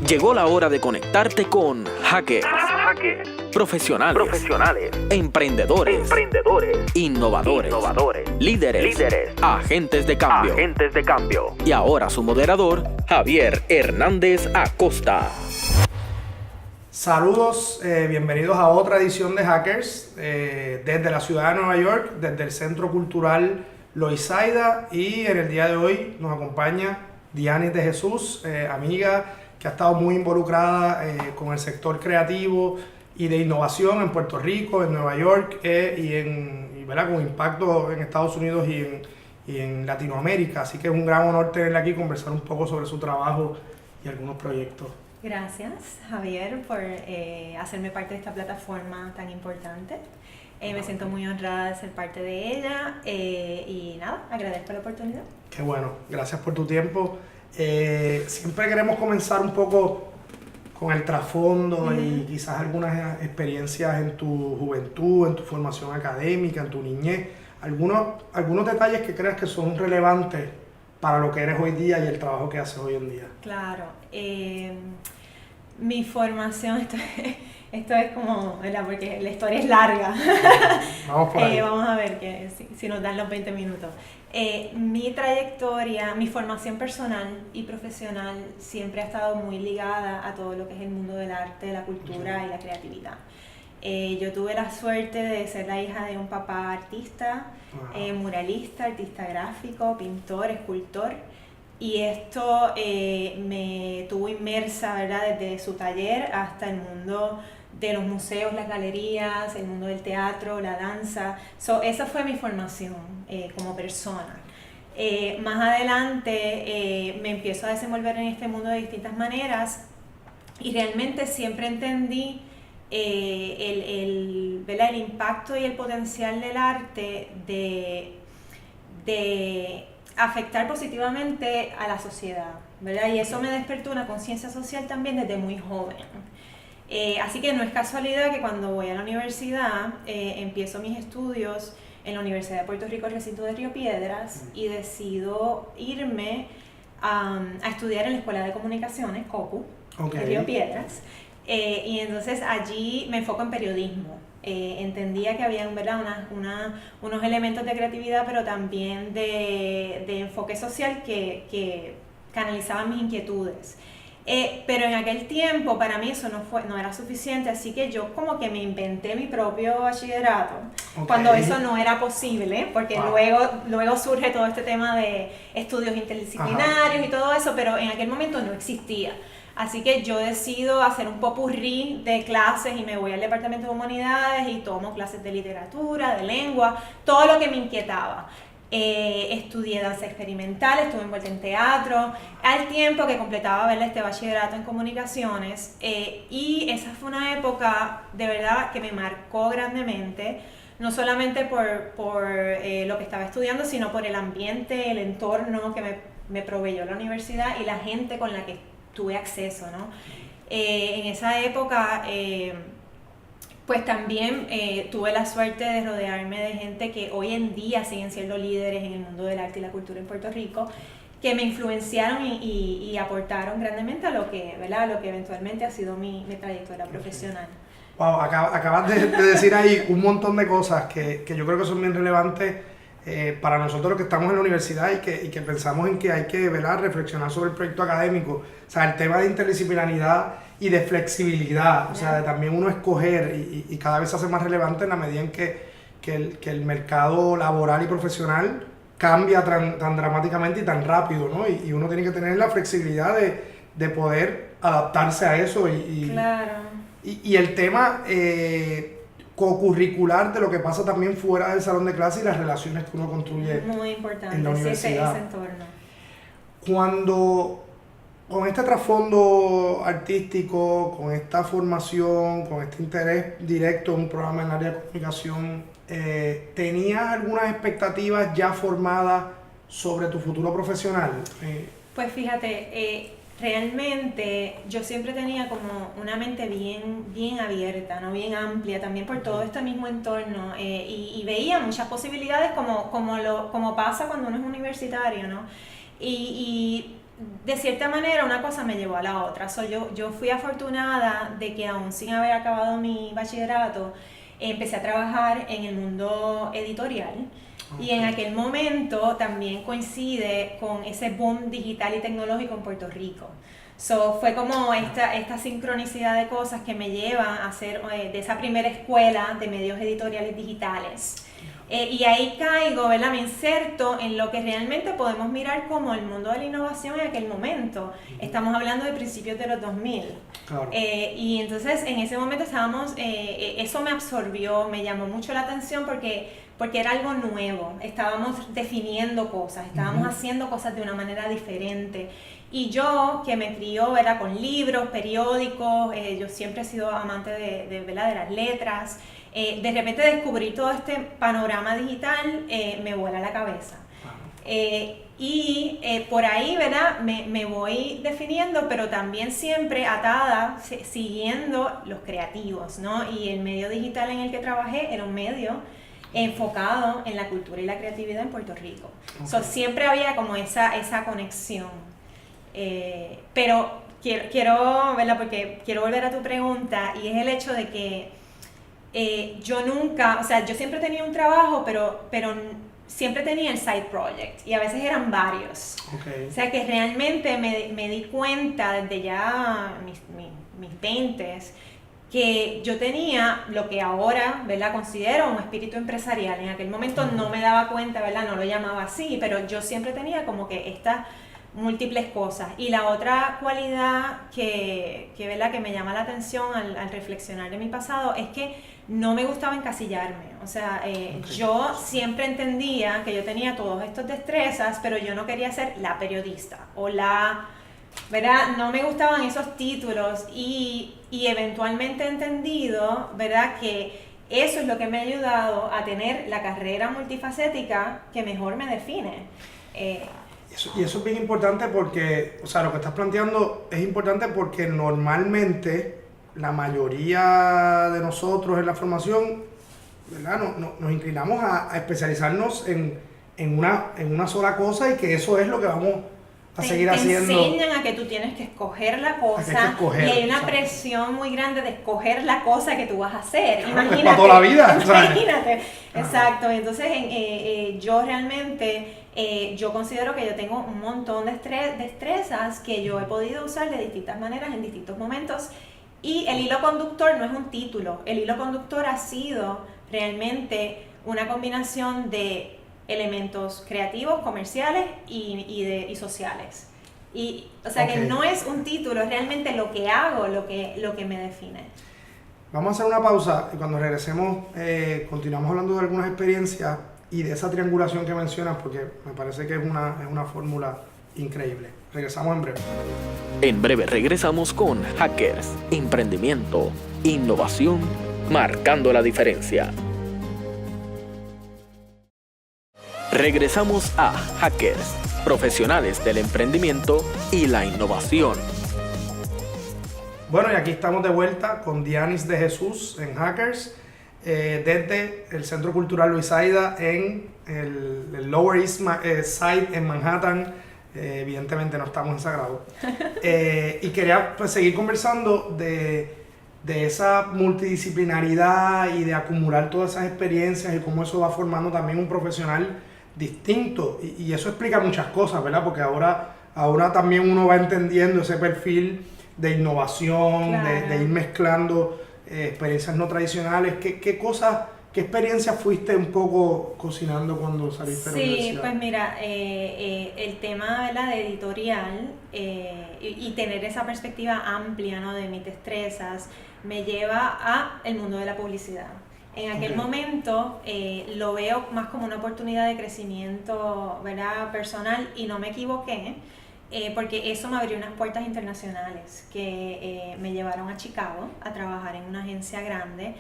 Llegó la hora de conectarte con hackers, profesionales, emprendedores, innovadores, líderes, agentes de cambio. Y ahora su moderador, Javier Hernández Acosta. Saludos, bienvenidos a otra edición de Hackers desde la ciudad de Nueva York, desde el Centro Cultural Loisaida, y en el día de hoy nos acompaña Dianis de Jesús, amiga que ha estado muy involucrada con el sector creativo y de innovación en Puerto Rico, en Nueva York ¿verdad? Con impacto en Estados Unidos y en Latinoamérica. Así que es un gran honor tenerla aquí y conversar un poco sobre su trabajo y algunos proyectos. Gracias, Javier, por hacerme parte de esta plataforma tan importante. Me siento muy honrada de ser parte de ella y nada, agradezco la oportunidad. Qué bueno, gracias por tu tiempo. Siempre queremos comenzar un poco con el trasfondo y quizás algunas experiencias en tu juventud, en tu formación académica, en tu niñez. Algunos detalles que creas que son relevantes para lo que eres hoy día y el trabajo que haces hoy en día. Claro, mi formación, esto es como, ¿verdad? Porque la historia es larga. Vamos por ahí. Vamos a ver si nos dan los 20 minutos. Mi trayectoria, mi formación personal y profesional siempre ha estado muy ligada a todo lo que es el mundo del arte, la cultura y la creatividad. Yo tuve la suerte de ser la hija de un papá artista, muralista, artista gráfico, pintor, escultor, y esto me tuvo inmersa, ¿verdad? Desde su taller hasta el mundo de los museos, las galerías, el mundo del teatro, la danza. Esa fue mi formación como persona. Más adelante me empiezo a desenvolver en este mundo de distintas maneras y realmente siempre entendí ¿verdad? El impacto y el potencial del arte de afectar positivamente a la sociedad, ¿verdad? Y eso me despertó una conciencia social también desde muy joven. Así que no es casualidad que cuando voy a la universidad empiezo mis estudios en la Universidad de Puerto Rico, recinto de Río Piedras, y decido irme a estudiar en la Escuela de Comunicaciones, COPU, de Río Piedras. Y entonces allí me enfoco en periodismo. Entendía que había, ¿verdad? unos elementos de creatividad, pero también de enfoque social que canalizaban mis inquietudes. Pero en aquel tiempo para mí eso no era suficiente, así que yo como que me inventé mi propio bachillerato, cuando eso no era posible, porque luego surge todo este tema de estudios interdisciplinarios y todo eso, pero en aquel momento no existía. Así que yo decido hacer un popurrí de clases y me voy al departamento de humanidades y tomo clases de literatura, de lengua, todo lo que me inquietaba. Estudié danza experimental, estuve envuelta en teatro, al tiempo que completaba, ¿verdad? Este bachillerato en comunicaciones, y esa fue una época de verdad que me marcó grandemente, no solamente por lo que estaba estudiando, sino por el ambiente, el entorno que me proveyó la universidad y la gente con la que tuve acceso, ¿no? En esa época pues también tuve la suerte de rodearme de gente que hoy en día siguen siendo líderes en el mundo del arte y la cultura en Puerto Rico, que me influenciaron y aportaron grandemente a lo que, ¿verdad? A lo que eventualmente ha sido mi trayectoria profesional. Wow, acabas de decir ahí un montón de cosas que yo creo que son bien relevantes para nosotros que estamos en la universidad y que pensamos en que hay que, ¿verdad? Reflexionar sobre el proyecto académico. O sea, el tema de interdisciplinaridad y de flexibilidad, o sea, de también uno escoger y cada vez se hace más relevante en la medida en que el mercado laboral y profesional cambia tan dramáticamente y tan rápido, ¿no? Y uno tiene que tener la flexibilidad de poder adaptarse a eso Claro. Y el tema co-curricular de lo que pasa también fuera del salón de clase y las relaciones que uno construye muy importante, en la universidad. Ese entorno. Cuando con este trasfondo artístico, con esta formación, con este interés directo en un programa en el área de comunicación, ¿tenías algunas expectativas ya formadas sobre tu futuro profesional? Pues fíjate, realmente yo siempre tenía como una mente bien abierta, ¿no? Bien amplia, también por todo este mismo entorno, y veía muchas posibilidades como pasa cuando uno es universitario, ¿no? Y de cierta manera una cosa me llevó a la otra. Yo fui afortunada de que aún sin haber acabado mi bachillerato, empecé a trabajar en el mundo editorial. Y en aquel momento también coincide con ese boom digital y tecnológico en Puerto Rico. Fue como esta sincronicidad de cosas que me llevan a ser de esa primera escuela de medios editoriales digitales. Y ahí caigo, ¿verdad? Me inserto en lo que realmente podemos mirar como el mundo de la innovación en aquel momento. Estamos hablando de principios de los 2000. Claro. Y entonces en ese momento eso me absorbió, me llamó mucho la atención porque era algo nuevo. Estábamos definiendo cosas, estábamos haciendo cosas de una manera diferente. Y yo, que me crió, ¿verdad?, con libros, periódicos, yo siempre he sido amante de las letras. De repente descubrir todo este panorama digital me vuela la cabeza. Por ahí, ¿verdad?, me voy definiendo, pero también siempre atada, siguiendo los creativos, ¿no? Y el medio digital en el que trabajé era un medio enfocado en la cultura y la creatividad en Puerto Rico. Siempre había como esa conexión. Pero quiero, ¿verdad?, porque quiero volver a tu pregunta, y es el hecho de que yo nunca, o sea, yo siempre tenía un trabajo, pero siempre tenía el side project, y a veces eran varios. O sea que realmente me di cuenta desde ya mis 20s que yo tenía lo que ahora, ¿verdad?, considero un espíritu empresarial. En aquel momento no me daba cuenta, ¿verdad?, no lo llamaba así, pero yo siempre tenía como que estas múltiples cosas. Y la otra cualidad ¿verdad?, que me llama la atención al reflexionar de mi pasado es que no me gustaba encasillarme. O sea, yo siempre entendía que yo tenía todos estos destrezas, pero yo no quería ser la periodista o ¿verdad? No me gustaban esos títulos, y eventualmente he entendido, ¿verdad?, que eso es lo que me ha ayudado a tener la carrera multifacética que mejor me define. Y eso es bien importante porque, o sea, lo que estás planteando es importante porque normalmente la mayoría de nosotros en la formación, ¿verdad?, nos inclinamos a especializarnos en una sola cosa, y que eso es lo que vamos a seguir haciendo. Te enseñan a que tú tienes que escoger la cosa, y hay una presión muy grande de escoger la cosa que tú vas a hacer. Claro, imagínate, para toda la vida. Imagínate. Exacto. Entonces, yo realmente, yo considero que yo tengo un montón de destrezas que yo he podido usar de distintas maneras en distintos momentos. Y el hilo conductor no es un título, el hilo conductor ha sido realmente una combinación de elementos creativos, comerciales y sociales. O sea que no es un título, es realmente lo que hago, lo que me define. Vamos a hacer una pausa, y cuando regresemos continuamos hablando de algunas experiencias y de esa triangulación que mencionas, porque me parece que es una fórmula increíble. Regresamos en breve. En breve regresamos con Hackers, emprendimiento, innovación, marcando la diferencia. Regresamos a Hackers, profesionales del emprendimiento y la innovación. Bueno, y aquí estamos de vuelta con Dianis de Jesús en Hackers, desde el Centro Cultural Luisaida en el Lower East Side en Manhattan. Evidentemente no estamos en Sagrado. Y quería, pues, seguir conversando de esa multidisciplinaridad y de acumular todas esas experiencias, y cómo eso va formando también un profesional distinto. Y eso explica muchas cosas, ¿verdad? Porque ahora también uno va entendiendo ese perfil de innovación, claro, de ir mezclando experiencias no tradicionales. ¿Qué experiencia fuiste un poco cocinando cuando saliste de la universidad? Sí, pues mira, el tema, ¿verdad?, de editorial y tener esa perspectiva amplia, ¿no?, de mis destrezas, me lleva a el mundo de la publicidad. En aquel momento lo veo más como una oportunidad de crecimiento, ¿verdad?, personal, y no me equivoqué, porque eso me abrió unas puertas internacionales que me llevaron a Chicago a trabajar en una agencia grande.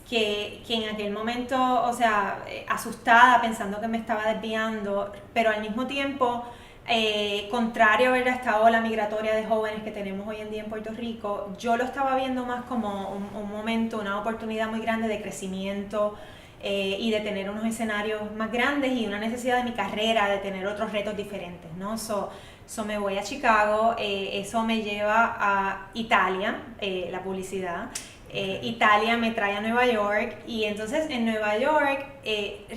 Que en aquel momento, o sea, asustada, pensando que me estaba desviando, pero al mismo tiempo, contrario, ¿verdad?, a esta ola migratoria de jóvenes que tenemos hoy en día en Puerto Rico, yo lo estaba viendo más como un momento, una oportunidad muy grande de crecimiento, y de tener unos escenarios más grandes, y una necesidad de mi carrera de tener otros retos diferentes, ¿no? So me voy a Chicago, eso me lleva a Italia, la publicidad. Italia me trae a Nueva York y entonces en Nueva York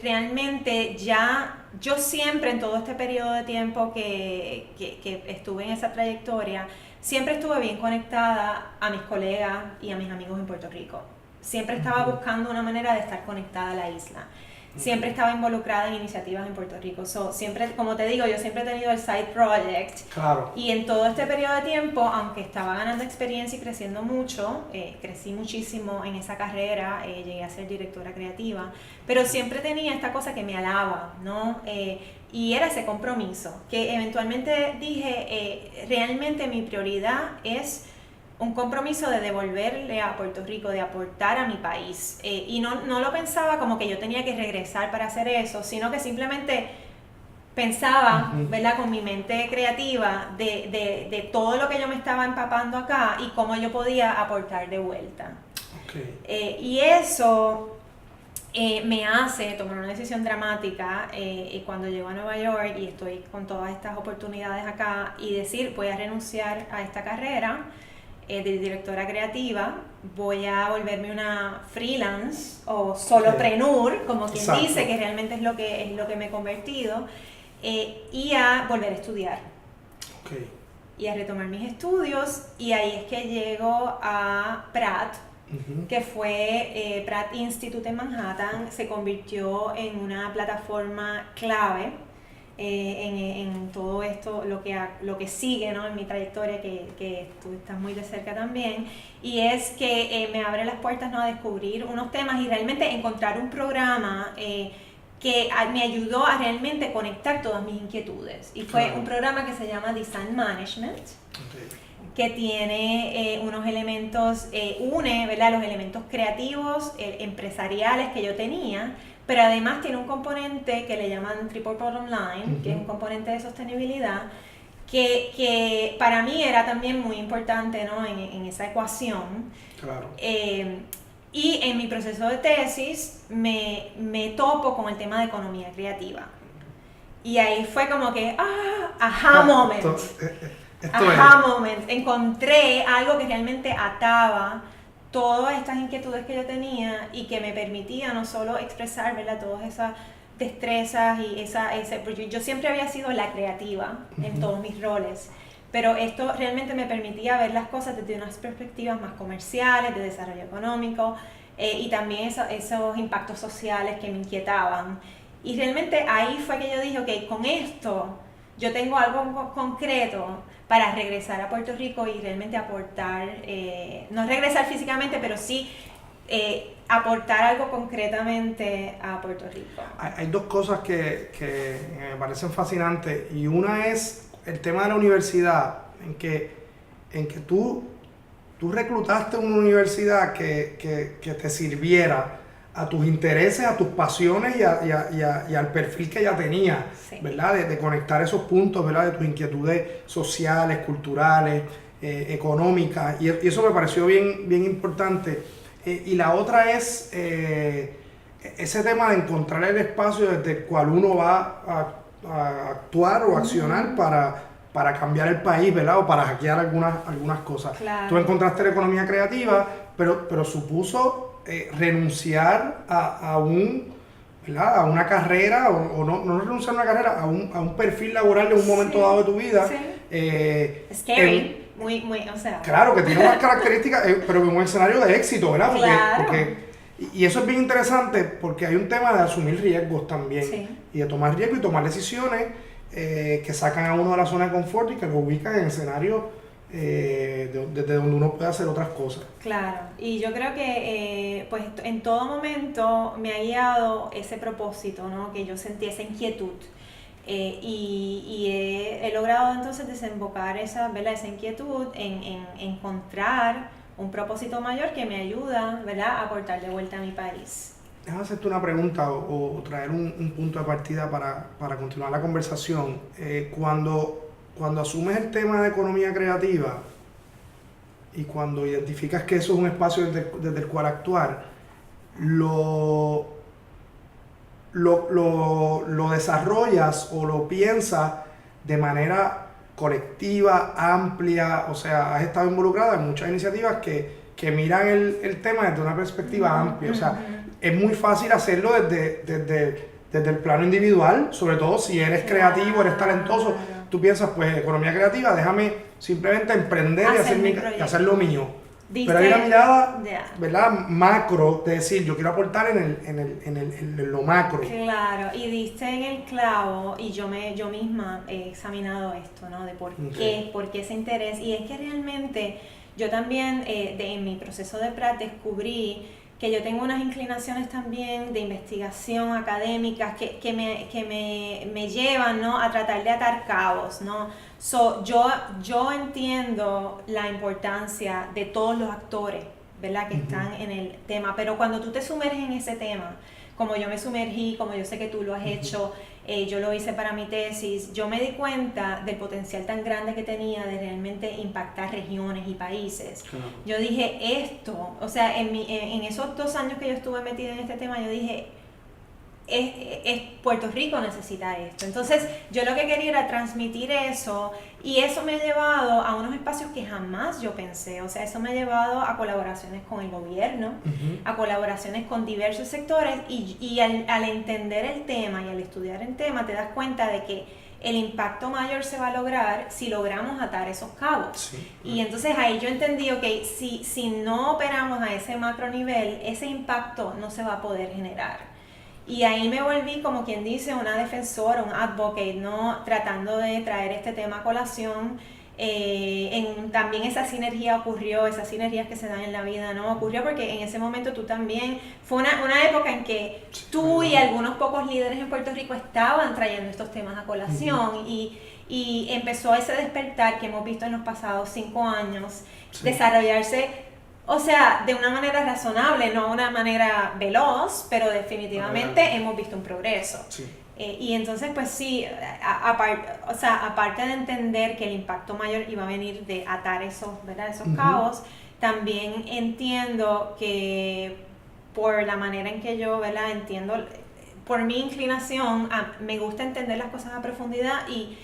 realmente ya yo siempre en todo este periodo de tiempo que estuve en esa trayectoria, siempre estuve bien conectada a mis colegas y a mis amigos en Puerto Rico. Siempre estaba buscando una manera de estar conectada a la isla. Siempre estaba involucrada en iniciativas en Puerto Rico. So, siempre, como te digo, yo siempre he tenido el side project. Claro. Y en todo este periodo de tiempo, aunque estaba ganando experiencia y creciendo mucho, crecí muchísimo en esa carrera, llegué a ser directora creativa, pero siempre tenía esta cosa que me alaba, ¿no? Y era ese compromiso, que eventualmente dije, realmente mi prioridad es un compromiso de devolverle a Puerto Rico, de aportar a mi país. Y no lo pensaba como que yo tenía que regresar para hacer eso, sino que simplemente pensaba, ¿verdad?, con mi mente creativa de todo lo que yo me estaba empapando acá y cómo yo podía aportar de vuelta. Okay. Y eso me hace tomar una decisión dramática cuando llego a Nueva York y estoy con todas estas oportunidades acá y decir, voy a renunciar a esta carrera de directora creativa, voy a volverme una freelance o solopreneur, como quien Exacto. dice, que realmente es lo que me he convertido, y a volver a estudiar. Okay. Y a retomar mis estudios, y ahí es que llego a Pratt, que fue Pratt Institute en Manhattan, se convirtió en una plataforma clave en todo esto, lo que sigue, ¿no?, en mi trayectoria, que tú estás muy de cerca también, y es que me abre las puertas, ¿no?, a descubrir unos temas y realmente encontrar un programa que me ayudó a realmente conectar todas mis inquietudes. Y fue un programa que se llama Design Management, que tiene unos elementos, ¿verdad?, los elementos creativos, empresariales que yo tenía, pero además tiene un componente que le llaman Triple Bottom Line, que es un componente de sostenibilidad, que para mí era también muy importante, ¿no?, en esa ecuación. Claro. Y en mi proceso de tesis me topo con el tema de economía creativa. Y ahí fue como que, aha moment. Aha moment. Encontré algo que realmente ataba todas estas inquietudes que yo tenía y que me permitía no solo expresar, ¿verdad?, todas esas destrezas y porque yo siempre había sido la creativa en todos mis roles, pero esto realmente me permitía ver las cosas desde unas perspectivas más comerciales, de desarrollo económico, y también esos impactos sociales que me inquietaban. Y realmente ahí fue que yo dije, ok, con esto yo tengo algo concreto para regresar a Puerto Rico y realmente aportar, no regresar físicamente, pero sí aportar algo concretamente a Puerto Rico. Hay dos cosas que me parecen fascinantes, y una es el tema de la universidad, en que tú reclutaste una universidad que te sirviera a tus intereses, a tus pasiones y al perfil que ella tenía, sí, ¿verdad? De conectar esos puntos, ¿verdad?, de tus inquietudes sociales, culturales, económicas, y eso me pareció bien importante. Y la otra es ese tema de encontrar el espacio desde el cual uno va a actuar o accionar para cambiar el país, ¿verdad?, o para hackear algunas cosas. Claro. Tú encontraste la economía creativa, pero supuso renunciar a una carrera, o no renunciar a una carrera, a un perfil laboral en un momento dado de tu vida. Sí. Scary. Muy, o sea. Claro, que tiene unas características, pero en un escenario de éxito, ¿verdad? Y eso es bien interesante porque hay un tema de asumir riesgos también. Sí. Y de tomar riesgos y tomar decisiones que sacan a uno de la zona de confort y que lo ubican en escenarios desde donde uno puede hacer otras cosas. Claro, y yo creo que pues en todo momento me ha guiado ese propósito, ¿no?, que yo sentí esa inquietud. Y he logrado entonces desembocar esa inquietud en encontrar un propósito mayor que me ayuda, ¿verdad?, a aportar de vuelta a mi país. Déjame hacerte una pregunta o traer un punto de partida para continuar la conversación. Cuando asumes el tema de economía creativa y cuando identificas que eso es un espacio desde el cual actuar, lo desarrollas o lo piensas de manera colectiva, amplia, o sea, has estado involucrada en muchas iniciativas que miran el tema desde una perspectiva amplia, o sea, es muy fácil hacerlo desde el plano individual, sobre todo si eres creativo, eres talentoso, tú piensas, pues, economía creativa, déjame simplemente emprender y hacer lo mío. Pero hay una mirada, ¿verdad?, macro, de decir, yo quiero aportar en lo macro. Claro, y diste en el clavo, y yo misma he examinado esto, ¿no? De por qué ese interés. Y es que realmente yo también, en mi proceso de PRAD, descubrí que yo tengo unas inclinaciones también de investigación académicas que me llevan, ¿no?, a tratar de atar cabos, ¿no? Yo entiendo la importancia de todos los actores, ¿verdad?, que están en el tema, pero cuando tú te sumerges en ese tema, como yo me sumergí, como yo sé que tú lo has hecho, yo lo hice para mi tesis, yo me di cuenta del potencial tan grande que tenía de realmente impactar regiones y países. Yo dije, esto, o sea, en esos 2 años que yo estuve metida en este tema, yo dije, Puerto Rico necesita esto. Entonces, yo lo que quería era transmitir eso, y eso me ha llevado a unos espacios que jamás yo pensé. O sea, eso me ha llevado a colaboraciones con el gobierno, a colaboraciones con diversos sectores, y al entender el tema y al estudiar el tema, te das cuenta de que el impacto mayor se va a lograr si logramos atar esos cabos. Sí. Y entonces ahí yo entendí, ok, si no operamos a ese macro nivel, ese impacto no se va a poder generar. Y ahí me volví, como quien dice, una defensora, un advocate, ¿no?, tratando de traer este tema a colación. También esa sinergia ocurrió, esas sinergias que se dan en la vida, ¿no? Ocurrió porque en ese momento tú también, fue una época en que tú y algunos pocos líderes en Puerto Rico estaban trayendo estos temas a colación, y empezó ese despertar que hemos visto en los pasados 5 años, desarrollarse. O sea, de una manera razonable, no una manera veloz, pero definitivamente hemos visto un progreso. Sí. Y entonces, pues sí, aparte de entender que el impacto mayor iba a venir de atar esos cabos, también entiendo que por la manera en que yo, ¿verdad?, entiendo, por mi inclinación, me gusta entender las cosas a profundidad y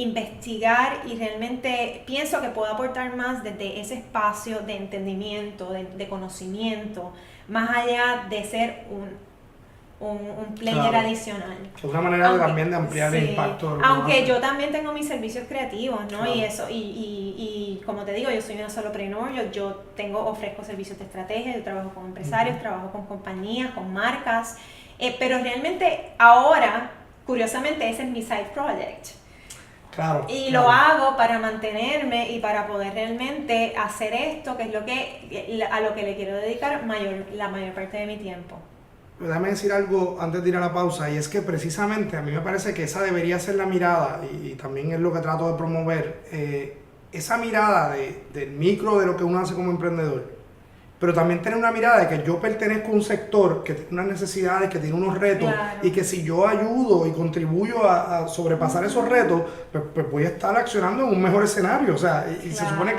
investigar, y realmente pienso que puedo aportar más desde ese espacio de entendimiento, de conocimiento, más allá de ser un player adicional. Es una manera también de ampliar el impacto. Aunque yo también tengo mis servicios creativos, ¿no? Claro. Y eso, y como te digo, yo soy una solopreneur, yo ofrezco servicios de estrategia, yo trabajo con empresarios, trabajo con compañías, con marcas, pero realmente ahora, curiosamente, ese es mi side project. Claro, y lo hago para mantenerme y para poder realmente hacer esto, que es a lo que le quiero dedicar la mayor parte de mi tiempo. Déjame decir algo antes de ir a la pausa, y es que precisamente a mí me parece que esa debería ser la mirada, y también es lo que trato de promover, esa mirada del micro, de lo que uno hace como emprendedor, pero también tener una mirada de que yo pertenezco a un sector que tiene unas necesidades, que tiene unos retos, claro, y que si yo ayudo y contribuyo a sobrepasar esos retos, pues voy a estar accionando en un mejor escenario. O sea, y claro, se supone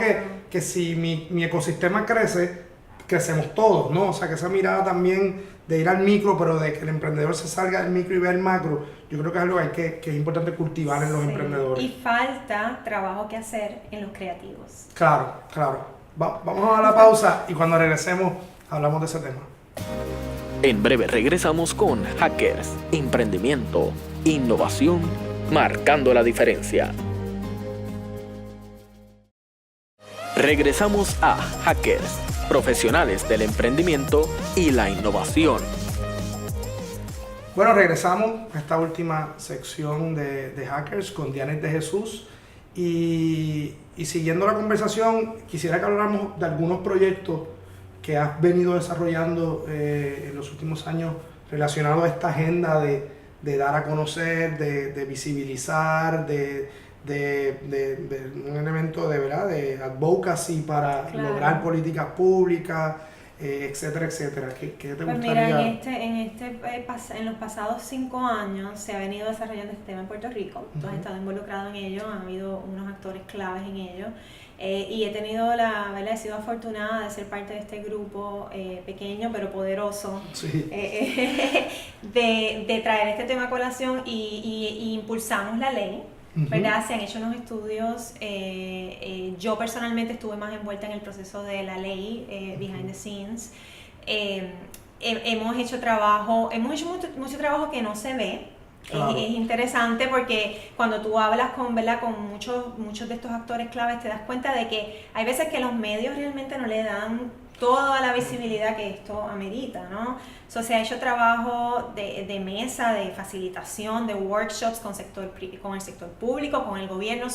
que si mi ecosistema crece, crecemos todos, ¿no? O sea, que esa mirada también de ir al micro, pero de que el emprendedor se salga del micro y vea el macro, yo creo que es algo que es importante cultivar en los emprendedores. Y falta trabajo que hacer en los creativos. Claro, claro. Vamos a la pausa y cuando regresemos hablamos de ese tema. En breve regresamos con Hackers, emprendimiento, innovación, marcando la diferencia. Regresamos a Hackers, profesionales del emprendimiento y la innovación. Bueno, regresamos a esta última sección de Hackers con Dianet de Jesús. Y siguiendo la conversación, quisiera que habláramos de algunos proyectos que has venido desarrollando en los últimos años relacionados a esta agenda de dar a conocer, de visibilizar, de un elemento de advocacy para lograr políticas públicas, etcétera, etcétera. ¿Qué te pues gustaría? Mira, en los pasados 5 años se ha venido desarrollando este tema en Puerto Rico. Tú has estado involucrado en ello, han habido unos actores claves en ello, y he sido afortunada de ser parte de este grupo pequeño pero poderoso, sí, de traer este tema a colación, y impulsamos la ley ¿verdad? Se han hecho unos estudios, yo personalmente estuve más envuelta en el proceso de la ley, behind the scenes. Hemos hecho mucho trabajo que no se ve. Claro. Es interesante porque cuando tú hablas ¿verdad? Con muchos de estos actores claves te das cuenta de que hay veces que los medios realmente no le dan toda la visibilidad que esto amerita, ¿no? Se ha hecho trabajo de mesa, de facilitación, de workshops con el sector público, con el gobierno.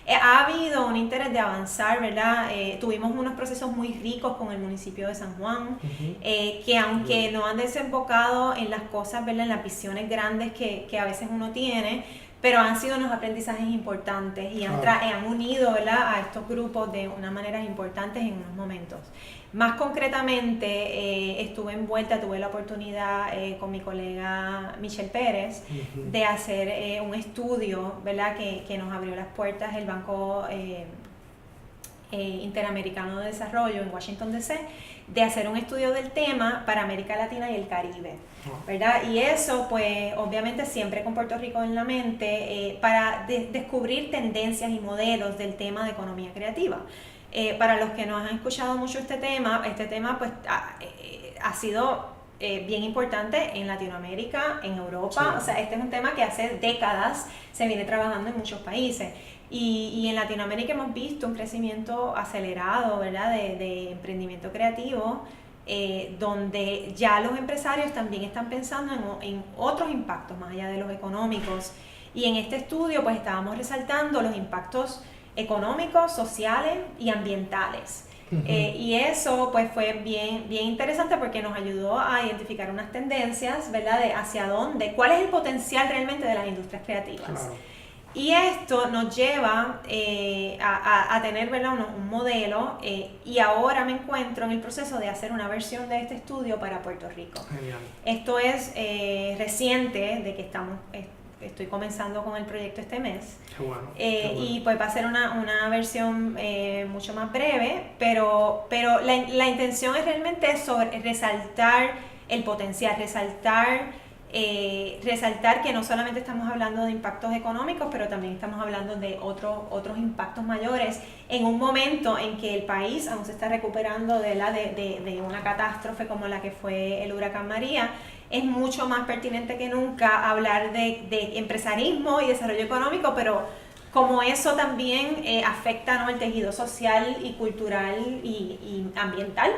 Ha habido un interés de avanzar, ¿verdad? Tuvimos unos procesos muy ricos con el municipio de San Juan, que aunque no han desembocado en las cosas, ¿verdad? En las visiones grandes que a veces uno tiene, pero han sido unos aprendizajes importantes y han unido, ¿verdad? A estos grupos de unas maneras importantes en unos momentos. Más concretamente, tuve la oportunidad con mi colega Michelle Pérez de hacer un estudio, ¿verdad? Que nos abrió las puertas el Banco Interamericano de Desarrollo en Washington DC, de hacer un estudio del tema para América Latina y el Caribe, ¿verdad? Y eso, pues, obviamente siempre con Puerto Rico en la mente, para descubrir tendencias y modelos del tema de economía creativa. Para los que no han escuchado mucho este tema pues ha sido bien importante en Latinoamérica, en Europa. Sí. Este es un tema que hace décadas se viene trabajando en muchos países. Y en Latinoamérica hemos visto un crecimiento acelerado, ¿verdad? De emprendimiento creativo, donde ya los empresarios también están pensando en otros impactos más allá de los económicos. Y en este estudio pues estábamos resaltando los impactos económicos, sociales y ambientales. Y eso pues fue bien interesante porque nos ayudó a identificar unas tendencias, ¿verdad? De hacia dónde, cuál es el potencial realmente de las industrias creativas. Claro. Y esto nos lleva a tener, ¿verdad? un modelo, y ahora me encuentro en el proceso de hacer una versión de este estudio para Puerto Rico. Genial. Esto es reciente, de que estoy comenzando con el proyecto este mes. Qué bueno. Y pues va a ser una versión mucho más breve, pero la intención es realmente resaltar el potencial, resaltar que no solamente estamos hablando de impactos económicos, pero también estamos hablando de otros impactos mayores en un momento en que el país aún se está recuperando de una catástrofe como la que fue el huracán María. Es mucho más pertinente que nunca hablar de empresarismo y desarrollo económico, pero como eso también afecta, ¿no? El tejido social y cultural y ambiental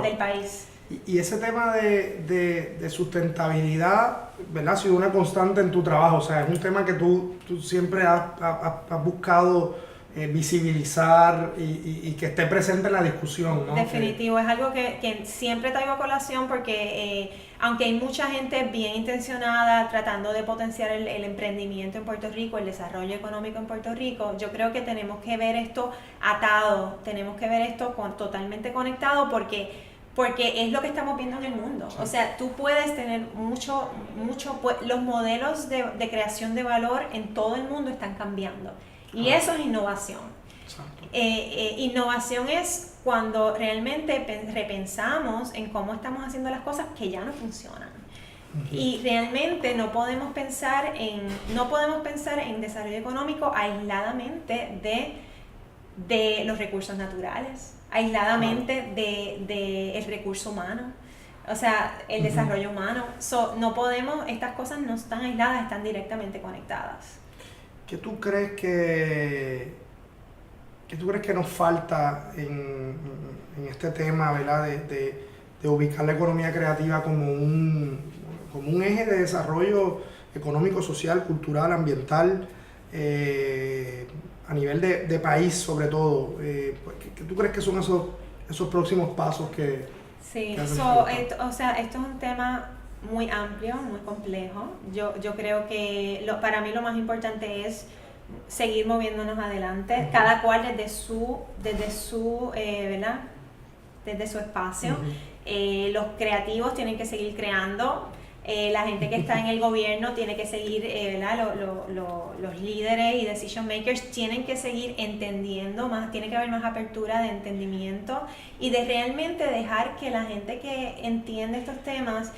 del país. Y ese tema de sustentabilidad, ¿verdad? Ha sido una constante en tu trabajo, o sea, es un tema que tú siempre has buscado visibilizar y que esté presente en la discusión, ¿no? Definitivo, es algo que siempre traigo a colación porque aunque hay mucha gente bien intencionada tratando de potenciar el emprendimiento en Puerto Rico, el desarrollo económico en Puerto Rico, yo creo que tenemos que ver esto atado, tenemos que ver esto totalmente conectado porque es lo que estamos viendo en el mundo. O sea, tú puedes tener los modelos de creación de valor en todo el mundo están cambiando. Y eso es innovación. Innovación es cuando realmente repensamos en cómo estamos haciendo las cosas que ya no funcionan. Y realmente no podemos pensar en desarrollo económico aisladamente de los recursos naturales, aisladamente del recurso humano, o sea, el desarrollo humano. No podemos, estas cosas no están aisladas, están directamente conectadas. ¿Qué tú crees que nos falta en este tema, ¿verdad? De ubicar la economía creativa como un eje de desarrollo económico, social, cultural, ambiental, a nivel de país sobre todo? ¿Qué tú crees que son esos próximos pasos que hacen falta? Esto es un tema muy amplio, muy complejo. Yo creo que para mí lo más importante es seguir moviéndonos adelante, cada cual desde su ¿verdad? Desde su espacio. Los creativos tienen que seguir creando. La gente que está en el gobierno tiene que seguir, ¿verdad? Los líderes y decision makers tienen que seguir entendiendo más, tiene que haber más apertura de entendimiento y de realmente dejar que la gente que entiende estos temas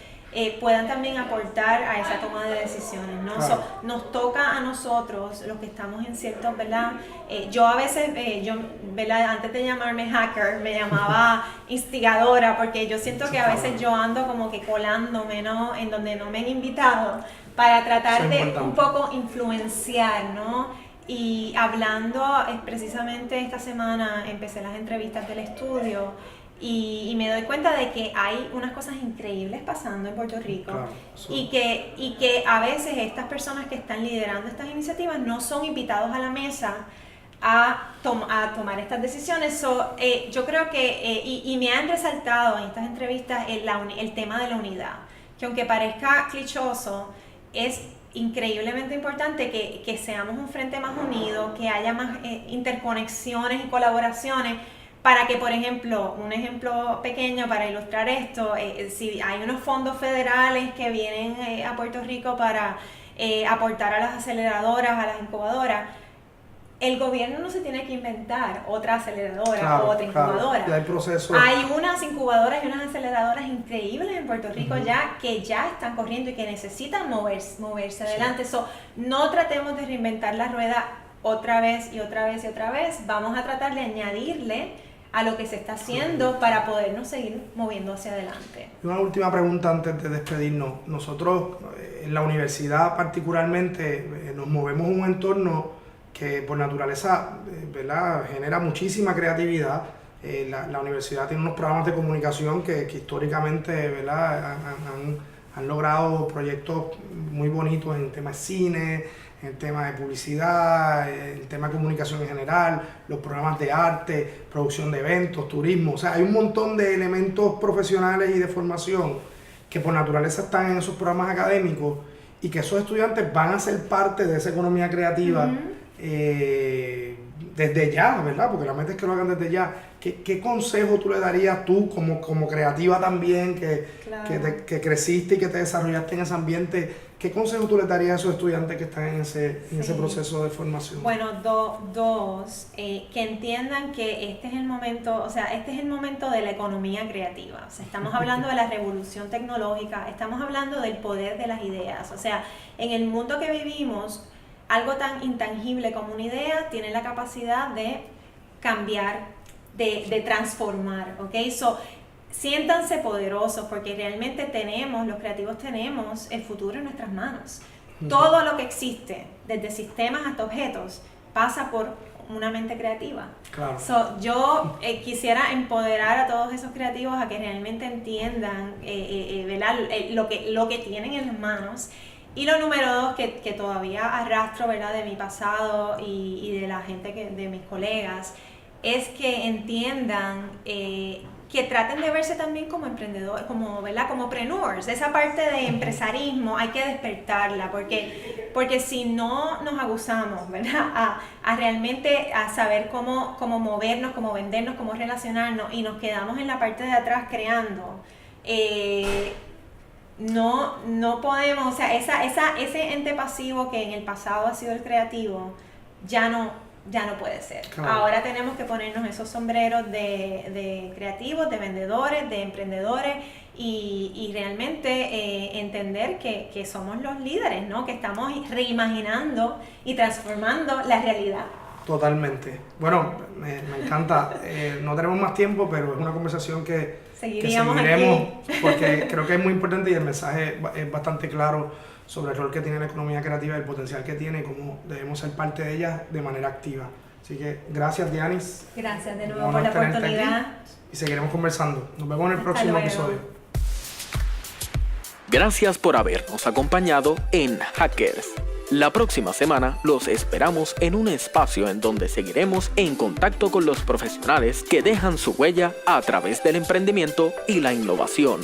puedan también aportar a esa toma de decisiones, ¿no? Claro. Nos toca a nosotros, los que estamos en ciertos, ¿verdad? Yo a veces, ¿verdad? Antes de llamarme hacker, me llamaba instigadora, porque yo siento que a veces yo ando como que colándome, ¿no? En donde no me han invitado, para tratar de un poco influenciar, ¿no? Y hablando, precisamente esta semana empecé las entrevistas del estudio, y me doy cuenta de que hay unas cosas increíbles pasando en Puerto Rico, claro, y que a veces estas personas que están liderando estas iniciativas no son invitados a la mesa a tomar estas decisiones. Yo creo que, y me han resaltado en estas entrevistas el tema de la unidad, que aunque parezca clichoso, es increíblemente importante que seamos un frente más unido, que haya más interconexiones y colaboraciones, para que, por ejemplo, un ejemplo pequeño para ilustrar esto, si hay unos fondos federales que vienen a Puerto Rico para aportar a las aceleradoras, a las incubadoras, el gobierno no se tiene que inventar otra aceleradora o otra incubadora. Ya hay proceso. Hay unas incubadoras y unas aceleradoras increíbles en Puerto Rico que ya están corriendo y que necesitan moverse adelante. No tratemos de reinventar la rueda otra vez y otra vez y otra vez. Vamos a tratar de añadirle a lo que se está haciendo para podernos seguir moviendo hacia adelante. Una última pregunta antes de despedirnos. Nosotros en la universidad particularmente nos movemos en un entorno que por naturaleza, ¿verdad?, genera muchísima creatividad. La universidad tiene unos programas de comunicación que históricamente, ¿verdad?, han logrado proyectos muy bonitos en temas de cine, en temas de publicidad, en temas de comunicación en general, los programas de arte, producción de eventos, turismo. O sea, hay un montón de elementos profesionales y de formación que por naturaleza están en esos programas académicos y que esos estudiantes van a ser parte de esa economía creativa desde ya, ¿verdad? Porque la meta es que lo hagan desde ya. ¿Qué consejo tú le darías tú como creativa también, que creciste y que te desarrollaste en ese ambiente? ¿Qué consejo tú le darías a esos estudiantes que están en ese proceso de formación? Bueno, que entiendan que este es el momento, este es el momento de la economía creativa. O sea, estamos hablando de la revolución tecnológica, estamos hablando del poder de las ideas. O sea, en el mundo que vivimos, algo tan intangible como una idea tiene la capacidad de cambiar, de transformar, ¿ok? Siéntanse poderosos, porque realmente los creativos tenemos el futuro en nuestras manos. Todo lo que existe, desde sistemas hasta objetos, pasa por una mente creativa. Claro. Yo quisiera empoderar a todos esos creativos a que realmente entiendan lo que tienen en las manos. Y lo número 2, que todavía arrastro, ¿verdad?, de mi pasado y de la gente, de mis colegas, es que entiendan que traten de verse también como emprendedores, como preneurs. Esa parte de empresarismo hay que despertarla, porque si no nos aguzamos, ¿verdad?, a realmente a saber cómo movernos, cómo vendernos, cómo relacionarnos, y nos quedamos en la parte de atrás creando, no podemos, o sea, ese ente pasivo que en el pasado ha sido el creativo, ya no puede ser. Claro. Ahora tenemos que ponernos esos sombreros de creativos, de vendedores, de emprendedores, y realmente entender que somos los líderes, ¿no?, que estamos reimaginando y transformando la realidad. Totalmente. Bueno, me encanta. No tenemos más tiempo, pero es una conversación que seguiremos aquí, porque creo que es muy importante y el mensaje es bastante claro sobre el rol que tiene la economía creativa, el potencial que tiene y cómo debemos ser parte de ella de manera activa. Así que gracias, Dianis. Gracias de nuevo por la oportunidad. Y seguiremos conversando. Nos vemos en el próximo episodio. Gracias por habernos acompañado en Hackers. La próxima semana los esperamos en un espacio en donde seguiremos en contacto con los profesionales que dejan su huella a través del emprendimiento y la innovación.